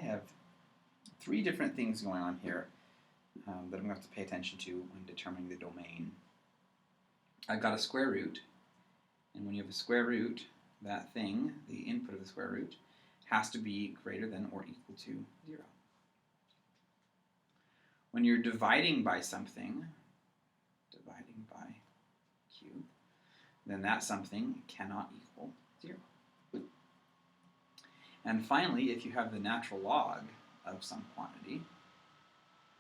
have three different things going on here that I'm going to have to pay attention to when determining the domain. I've got a square root, and when you have a square root, that thing, the input of the square root, has to be greater than or equal to 0. When you're dividing by something, dividing by cube, then that something cannot equal 0. And finally, if you have the natural log of some quantity,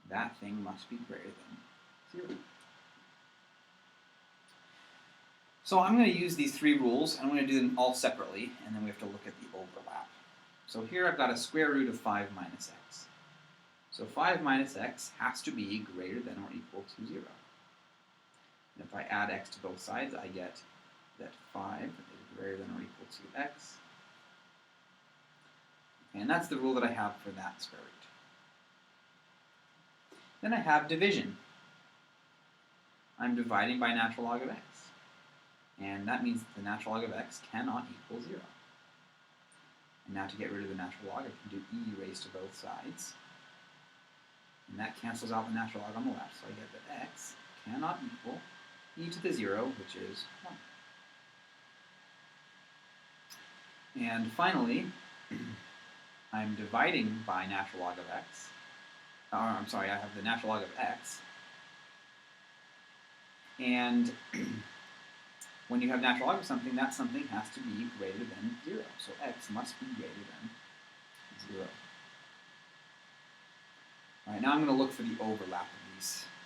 that thing must be greater than 0. So I'm going to use these three rules, and I'm going to do them all separately, and then we have to look at the overlap. So here I've got a square root of 5 minus x. So 5 minus x has to be greater than or equal to 0. And if I add x to both sides, I get that 5 is greater than or equal to x. And that's the rule that I have for that square root. Then I have division. I'm dividing by natural log of x. And that means that the natural log of x cannot equal 0. And now to get rid of the natural log, I can do e raised to both sides. And that cancels out the natural log on the left, so I get that x cannot equal e to the 0, which is 1. And finally, I'm dividing by natural log of x. I have the natural log of x. And when you have natural log of something, that something has to be greater than 0. So x must be greater than 0. All right, now I'm going to look for the overlap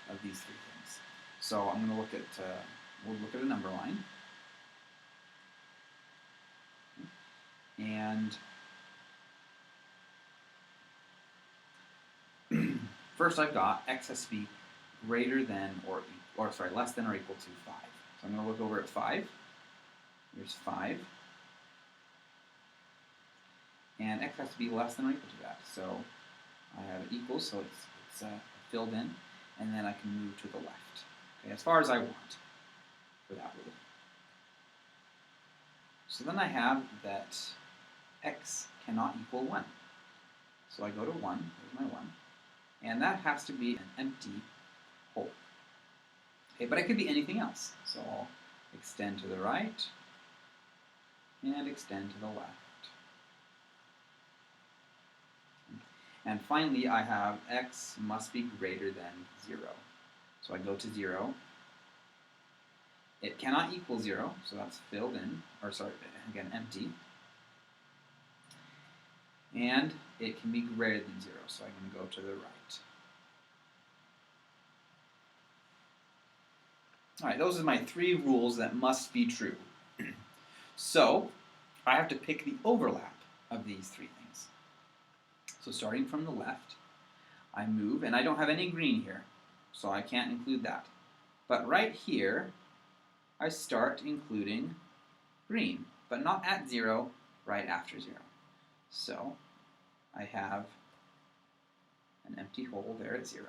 of these three things. So I'm going to look at, we'll look at a number line. And first I've got x has to be greater than less than or equal to 5. So I'm going to look over at 5. Here's 5. And x has to be less than or equal to that. So I have it equals, so it's filled in, and then I can move to the left, okay, as far as I want for that rule. So then I have that x cannot equal 1. So I go to 1, there's my 1, and that has to be an empty hole. Okay, but it could be anything else. So I'll extend to the right and extend to the left. And finally, I have x must be greater than 0. So I go to 0. It cannot equal 0, so that's filled in, again, empty. And it can be greater than 0, so I can go to the right. All right, those are my three rules that must be true. So I have to pick the overlap of these three things. So starting from the left, I move, and I don't have any green here, so I can't include that. But right here, I start including green, but not at 0, right after 0. So I have an empty hole there at 0.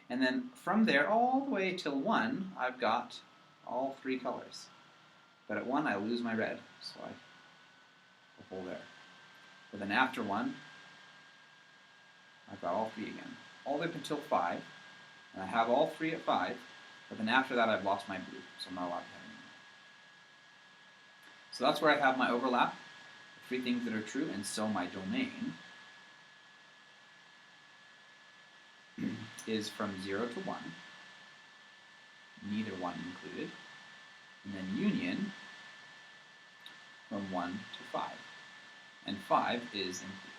And then from there all the way till 1, I've got all three colors. But at 1, I lose my red, so I have a hole there. But then after 1, I've got all three again, all the way up until 5, and I have all three at 5, but then after that I've lost my blue, so I'm not allowed to have any more. So that's where I have my overlap, the three things that are true, and so my domain is from 0 to 1, neither 1 included, and then union from 1 to 5, and 5 is included.